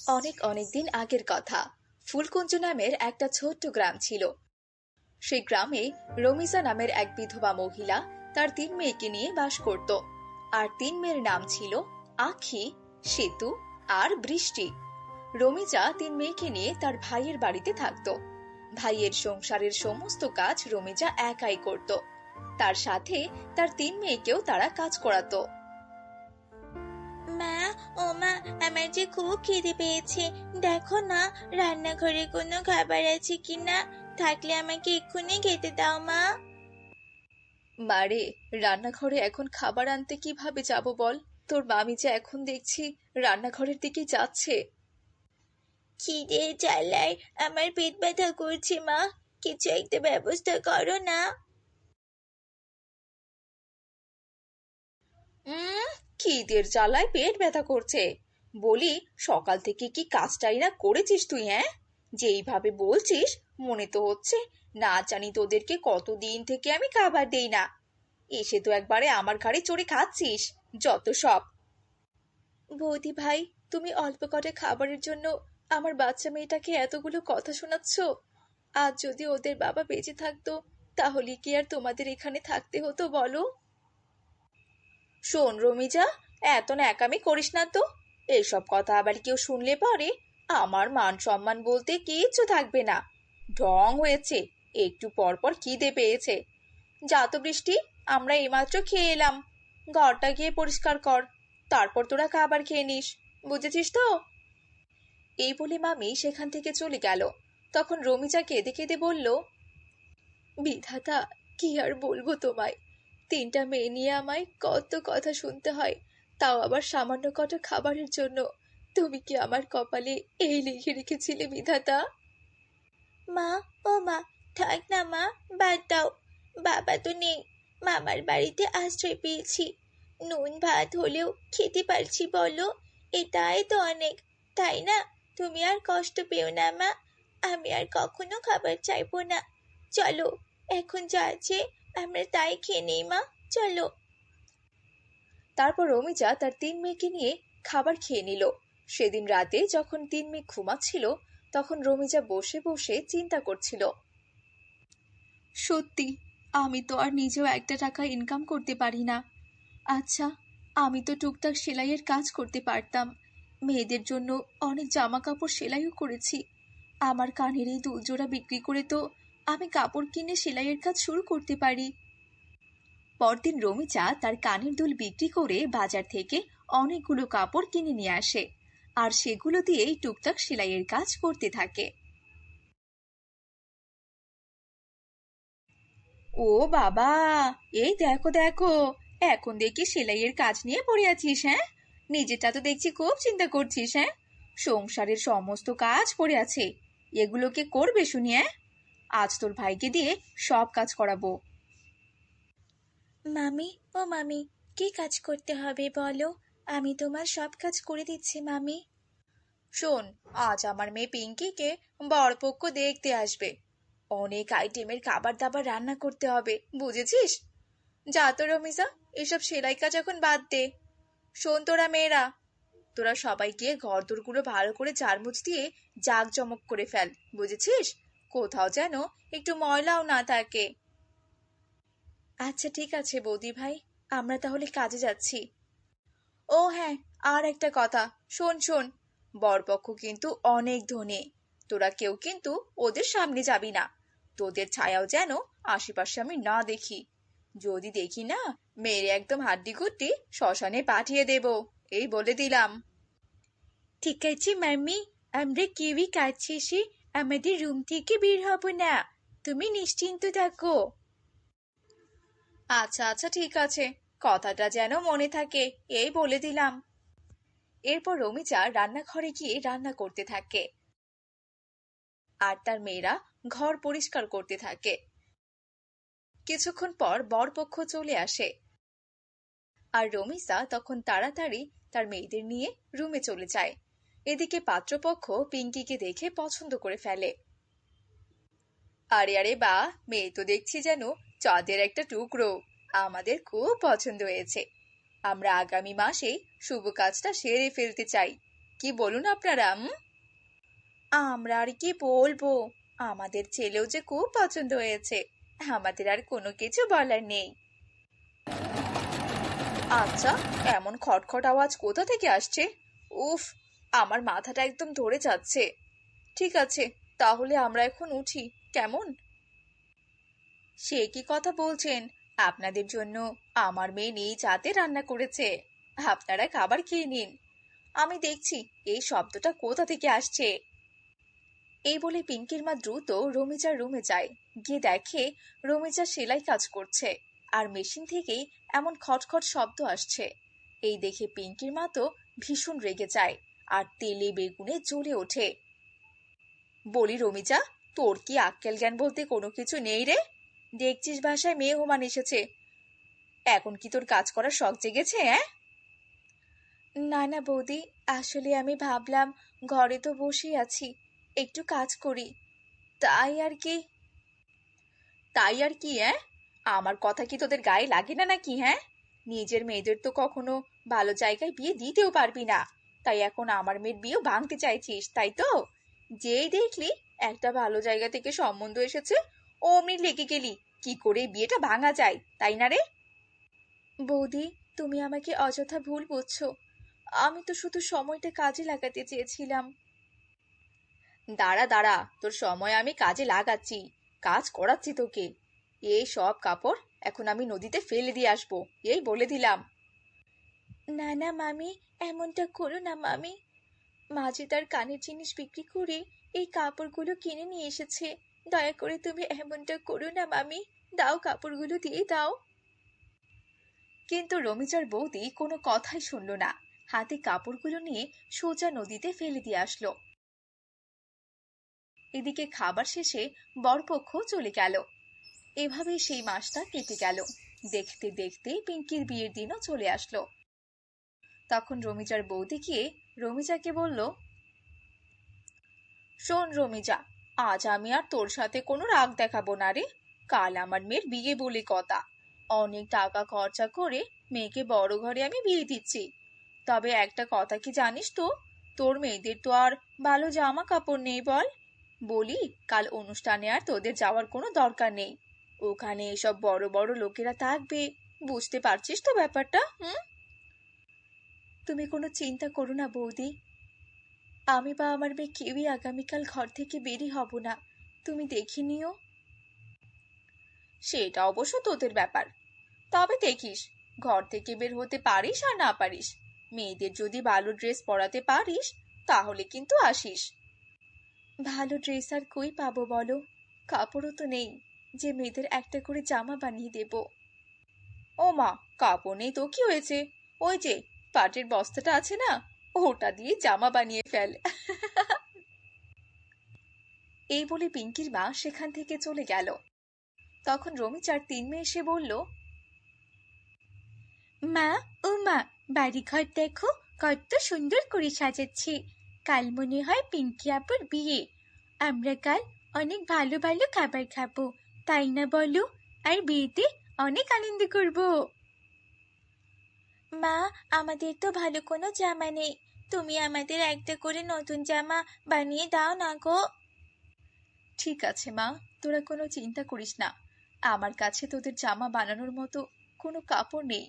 অনেক অনেক দিন আগের কথা। ফুলকুঞ্জ নামের একটা ছোট্ট গ্রাম ছিল। সেই গ্রামে রমিজা নামের এক বিধবা মহিলা তার 3 মেয়েকে নিয়ে বাস করত। আর 3 মেয়ের নাম ছিল আখি, সেতু আর বৃষ্টি। রমিজা 3 মেয়েকে নিয়ে তার ভাইয়ের বাড়িতে থাকত। ভাইয়ের সংসারের সমস্ত কাজ রমিজা একাই করত। তার সাথে তার 3 মেয়েকেও তারা কাজ করাতো। মা, ও মা, আমার যে খুব খিদে পেয়েছে। দেখো না, রান্নাঘরে কোনো খাবার আছে কিনা। থাকলে আমাকে এক্ষুনি খেতে দাও মা। মারে, রান্নাঘরে এখন খাবার আনতে কিভাবে যাব বল? তোর মামি যে এখন দেখছি রান্নাঘরের দিকে যাচ্ছে। খিদে জ্বালায় আমার পেট ব্যথা করছে মা। কিছু একটা ব্যবস্থা করো না। উম খিদের জ্বালায় পেট ব্যথা করছে বলি? সকাল থেকে কি কাজটাই না করেছিস তুই? হ্যাঁ, যেইভাবে বলছিস মনে তো হচ্ছে না জানি তোদেরকে কতদিন থেকে আমি খাবার দেই না, এসে তো একবারে আমার ঘাড়ে চড়ে খাচ্ছিস। যত সব। বৌদি ভাই, তুমি অল্প কটা খাবারের জন্য আমার বাচ্চা মেয়েটাকে এতগুলো কথা শোনাচ্ছ। আজ যদি ওদের বাবা বেঁচে থাকতো তাহলে কি আর তোমাদের এখানে থাকতে হতো বলো? শোন রমিজা, এত ন্যাকামি করিস না তো। এসব কথা আবার কেউ শুনলে পরে আমার মান সম্মান বলতে কিচ্ছু থাকবে না। ঢং হয়েছে, একটু পর পর খিদে পেয়েছে। যা তো বৃষ্টি, আমরা এইমাত্র খেয়ে এলাম। ঘরটা গিয়ে পরিষ্কার কর, তারপর তোরা খাবার খেয়ে নিস। বুঝেছিস তো? এই বলে মামি সেখান থেকে চলে গেল। তখন রমিজা কেঁদে কেঁদে বলল, বিধাতা, কি আর বলবো তোমায়। 3টা মেয়ে নিয়ে আমায় কত কথা শুনতে হয়, তাও আবার সামান্য কটা খাবারের জন্য। তুমি কি আমার কপালে এই লিখে রেখেছিলে বিধাতা? মা, ও মা, থাক না মা, বাদ দাও। বাবা তো নেই, মামার বাড়িতে আশ্রয় পেয়েছি। নুন ভাত হলেও খেতে পারছি বলো, এটাই তো অনেক, তাই না? তুমি আর কষ্ট পেও না মা। আমি আর কখনো খাবার চাইবো না। চলো, এখন যা আছে আমরা তাই খেয়ে নেই মা। চলো। তারপর রমিজা তার 3 মেয়েকে নিয়ে খাবার খেয়ে নিল। সেদিন রাতে যখন 3 মেয়ে ঘুমাচ্ছিল, তখন রমিজা বসে বসে চিন্তা করছিল, সত্যি আমি তো আর নিজেও একটা টাকা ইনকাম করতে পারি না। আচ্ছা, আমি তো টুকটাক সেলাইয়ের কাজ করতে পারতাম। মেয়েদের জন্য অনেক জামা কাপড় সেলাইও করেছি। আমার কানের এই 2 জোড়া বিক্রি করে তো আমি কাপড় কিনে সেলাইয়ের কাজ শুরু করতে পারি। পরদিন রমিজা তার কানের দুল বিক্রি করে বাজার থেকে অনেকগুলো কাপড় কিনে নিয়ে আসে, আর সেগুলো দিয়েই টুকটাক সেলাইয়ের কাজ করতে থাকে। ও বাবা, এই দেখো দেখো, এখন দেখি সেলাইয়ের কাজ নিয়ে পড়ে আছিস। হ্যাঁ, নিজেটা তো দেখছি খুব চিন্তা করছিস। হ্যাঁ, সংসারের সমস্ত কাজ পড়ে আছে, এগুলোকে করবে শুনি? হ্যাঁ, আজ তোর ভাইকে দিয়ে সব কাজ করাবো। মামি, ও মামি, কি কাজ করতে হবে বলো? আমি তোমার সব কাজ করে দিচ্ছি মামি। শোন, আজ আমার মেয়ে পিঙ্কিকে বরপক্ষ দেখতে আসবে। অনেক আইটেমের খাবার দাবার রান্না করতে হবে, বুঝেছিস? যা তো রমিজা, এসব সেলাই কাজ এখন বাদ দে। শোন তোরা মেয়েরা, তোরা সবাই গিয়ে ঘর দোরগুলো ভালো করে ঝাড়মুছ দিয়ে জাঁকজমক করে ফেল, বুঝেছিস? কোথাও যেন একটু ময়লাও না থাকে। আচ্ছা ঠিক আছে বৌদি ভাই, আমরা তাহলে কাজে যাচ্ছি। ও হ্যাঁ, আর একটা কথা, শোন শোন, বরপক্ষ কিন্তু অনেক ধনী। তোরা কেউ কিন্তু ওদের সামনে যাবি না। তোদের ছায়াও যেন আশেপাশে আমি না দেখি। যদি দেখি না, মেরে একদম হাড্ডি গুড্ডি শ্মশানে পাঠিয়ে দেব, এই বলে দিলাম। ঠিক আছে মাম্মি, আমরা কেউই কাজ শেষে আমাদের রুম থেকে বের হব না। তুমি নিশ্চিন্ত থাকো। আচ্ছা আচ্ছা ঠিক আছে, কথাটা যেন মনে থাকে, এই বলে দিলাম। এরপর রমিজা রান্নাঘরে গিয়ে রান্না করতে থাকে, আর তার মেয়েরা ঘর পরিষ্কার করতে থাকে। কিছুক্ষণ পর বরপক্ষ চলে আসে, আর রমিজা তখন তাড়াতাড়ি তার মেয়েদের নিয়ে রুমে চলে যায়। এদিকে পাত্রপক্ষ পিঙ্কিকে দেখে পছন্দ করে ফেলে। আরে আরে বা, মেয়ে তো দেখছি যেন চাঁদের একটা টুকরো। আমাদের খুব পছন্দ হয়েছে। আমরা আগামী মাসেই শুভ কাজটা সেরে ফেলতে চাই। কি বলুন আপনারা? আমরা আর কি বলবো, আমাদের ছেলেও যে খুব পছন্দ হয়েছে, আমাদের আর কোনো কিছু বলার নেই। আচ্ছা, এমন খটখট আওয়াজ কোথা থেকে আসছে? উফ, আমার মাথাটা একদম ধরে যাচ্ছে। ঠিক আছে, তাহলে আমরা এখন উঠি, কেমন? সে কি কথা বলছেন? আপনাদের জন্য আমার মেয়ে নিজ হাতে রান্না করেছে, আপনারা খাবার খেয়ে নিন। আমি দেখছি এই শব্দটা কোথা থেকে আসছে। এই বলে পিঙ্কির মা দ্রুত রমিজার রুমে যায়। গিয়ে দেখে রমিজা সেলাই কাজ করছে, আর মেশিন থেকেই এমন খটখট শব্দ আসছে। এই দেখে পিঙ্কির মা তো ভীষণ রেগে যায়, আর তেলে বেগুনে জ্বলে ওঠে। বলি রমিজা, তোর কি আক্কেল জ্ঞান বলতে কোনো কিছু নেই রে? দেখছিস বাসায় মেহমান এসেছে, এখন কি তোর কাজ করার শখ জেগেছে? হ্যাঁ? না না বৌদি, আসলে আমি ভাবলাম ঘরে তো বসেই আছি, একটু কাজ করি, তাই আর কি। তাই আর কি? হ্যাঁ, আমার কথা কি তোদের গায়ে লাগে না নাকি? হ্যাঁ, নিজের মেয়েদের তো কখনো ভালো জায়গায় বিয়ে দিতেও পারবি না, তাই এখন আমার মেয়ের বিয়েও ভাঙতে চাইছিস, তাই তো? যেই দেখলি একটা ভালো জায়গা থেকে সম্বন্ধ এসেছে, অমনি লেগে গেলি কি করে বিয়েটা ভাঙা যায়, তাই না রে? বৌদি, তুমি আমাকে অযথা ভুল বুঝছো, আমি তো শুধু সময়টা কাজে লাগাতে চেয়েছিলাম। দাঁড়া দাঁড়া, তোর সময় আমি কাজে লাগাচ্ছি, কাজ করাচ্ছি তোকে। এই সব কাপড় এখন আমি নদীতে ফেলে দিয়ে আসবো, এই বলে দিলাম। না না মামি, এমনটা করো না মামি। মা যে তার কানের জিনিস বিক্রি করে এই কাপড়গুলো কিনে নিয়ে এসেছে, দয়া করে তুমি এমনটা করো না মামি, দাও কাপড়গুলো দিয়ে দাও। কিন্তু রমিজার বৌদি কোনো কথাই শুনলো না, হাতে কাপড়গুলো নিয়ে সোজা নদীতে ফেলে দিয়ে আসলো। এদিকে খাবার শেষে বরপক্ষ চলে গেল। এভাবেই সেই মাসটা কেটে গেল। দেখতে দেখতে পিঙ্কির বিয়ের দিনও চলে আসলো। তখন রমিজার বৌদি গিয়ে রমিজাকে বলল, শোন রমিজা, আজ আমি আর তোর সাথে কোনো রাগ দেখাবো না রে। কাল আমার মেয়ের বিয়ে বলে কথা, অনেক টাকা খরচা করে মেয়েকে বড় ঘরে আমি বিয়ে দিচ্ছি। তবে একটা কথা কি জানিস তো, তোর মেয়েদের তো আর ভালো জামা কাপড় নেই বল। বলি, কাল অনুষ্ঠানে আর তোদের যাওয়ার কোনো দরকার নেই, ওখানে এসব বড় বড় লোকেরা থাকবে, বুঝতে পারছিস তো ব্যাপারটা? তুমি কোনো চিন্তা করো না বৌদি, আমি বা আমার মেয়ে কেউই আগামীকাল ঘর থেকে বেরি হব না, তুমি দেখে নিও। সেটা অবশ্য তোদের ব্যাপার, তবে দেখিস ঘর থেকে বের হতে পারিস আর না পারিস, মেয়েদের যদি ভালো ড্রেস পরাতে পারিস তাহলে কিন্তু আসিস। ভালো ড্রেস আর কই পাবো বলো, কাপড়ও তো নেই যে মেয়েদের একটা করে জামা বানিয়ে দেব। ও মা, কাপড় নেই তো কি হয়েছে, ওই যে পাটের বস্তাটা আছে না, ওটা দিয়ে জামা বানিয়ে ফেল। এই বলে পিঙ্কির মা সেখান থেকে চলে গেল। তখন রমিজার তিন মেয়ে এসে বলল, মা, ও মা, বাড়িঘর দেখো কত সুন্দর করে সাজাচ্ছি, কাল মনে হয় পিঙ্কি আপুর বিয়ে, আমরা কাল অনেক ভালো ভালো খাবার খাবো, তাই না বলো? আর বিয়েতে অনেক আনন্দ করব। মা, আমাদের তো ভালো কোনো জামা নেই, তুমি আমাদের একটা করে নতুন জামা বানিয়ে দাও না গো। ঠিক আছে মা, তোরা কোনো চিন্তা করিস না, আমার কাছে তোদের জামা বানানোর মতো কোনো কাপড় নেই,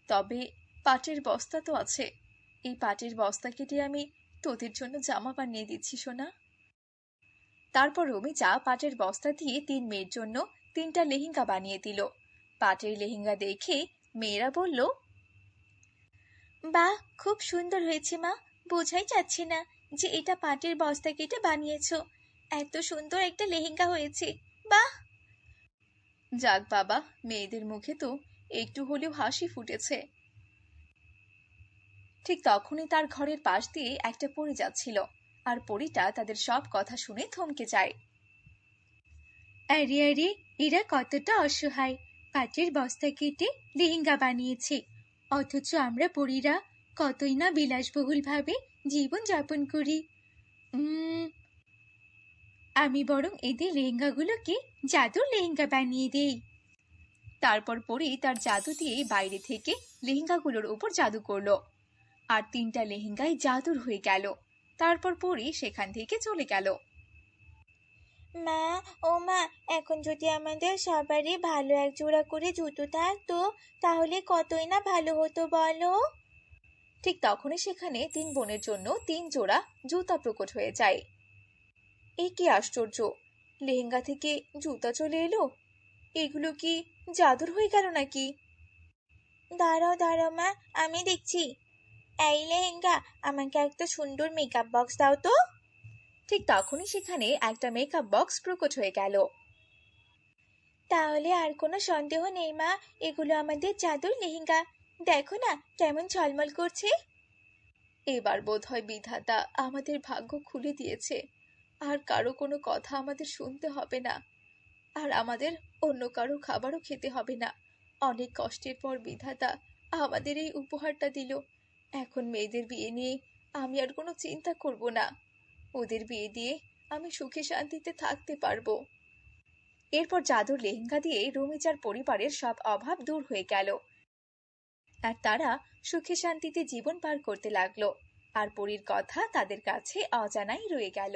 তবে পাটের বস্তা তো আছে, এই পাটের বস্তা কেটে আমি তোদের জন্য জামা বানিয়ে দিচ্ছি সোনা। তারপর রমিজা পাটের বস্তা দিয়ে তিন মেয়ের জন্য তিনটা লেহেঙ্গা বানিয়ে দিল। পাটের লেহেঙ্গা দেখে মেয়েরা বলল, বাহ, খুব সুন্দর হয়েছে মা, বোঝাই যাচ্ছে না যে এটা পাটের বস্তা কেটে বানিয়েছো, এত সুন্দর একটা লেহেঙ্গা হয়েছে, বাহ। যাক বাবা, মেয়েদের মুখে তো একটু হলেও হাসি ফুটেছে। ঠিক তখনই তার ঘরের পাশ দিয়ে একটা পরী যাচ্ছিল, আর পরীটা তাদের সব কথা শুনে থমকে যায়। আরে আরে, এরা কতটা অসহায়, পাটের বস্তা কেটে লেহেঙ্গা বানিয়েছে, অথচ আমরা পরীরা কতই না বিলাসবহুল ভাবে জীবন যাপন করি। আমি বরং এদের লেহেঙ্গাগুলোকে জাদুর লেহেঙ্গা বানিয়ে দেই। তারপর পরী তার জাদু দিয়ে বাইরে থেকে লেহেঙ্গাগুলোর উপর জাদু করলো। আর 3টা লেহেঙ্গায় জাদুর হয়ে গেল। তারপর পরি সেখান থেকে চলে গেল। মা, ও মা, এখন যদি আমাদের সবারই ভালো এক জোড়া করে জুতো থাকতো তাহলে কতই না ভালো হতো বলো। ঠিক তখনই সেখানে 3 বোনের জন্য 3 জোড়া জুতা প্রকট হয়ে যায়। এই কি আশ্চর্য, লেহেঙ্গা থেকে জুতা চলে এলো! এগুলো কি জাদুর হয়ে গেল নাকি? দাঁড়াও দাঁড়াও মা, আমি দেখছি। এই লেহেঙ্গা, আমাকে একটা সুন্দর মেকআপ বক্স দাও তো। ঠিক তখনই সেখানে একটা মেকআপ বক্স প্রকট হয়ে গেল। তাহলে আর কোনো সন্দেহ নেই মা, এগুলো আমাদের জাদুর লেহেঙ্গা। দেখো না কেমন ঝলমল করছে। এবার বোধহয় বিধাতা আমাদের ভাগ্য খুলে দিয়েছে। আর কারো কোনো কথা আমাদের শুনতে হবে না, আর আমাদের অন্য কারো খাবারও খেতে হবে না। অনেক কষ্টের পর বিধাতা আমাদের এই উপহারটা দিল। এখন মেয়েদের বিয়ে নিয়ে আমি আর কোনো চিন্তা করব না। ওদের বিয়ে দিয়ে আমি সুখে শান্তিতে থাকতে পারবো। এরপর জাদুর লেহেঙ্গা দিয়ে রুমিজার পরিবারের সব অভাব দূর হয়ে গেল, আর তারা সুখে শান্তিতে জীবন পার করতে লাগলো। আর পরীর কথা তাদের কাছে অজানাই রয়ে গেল।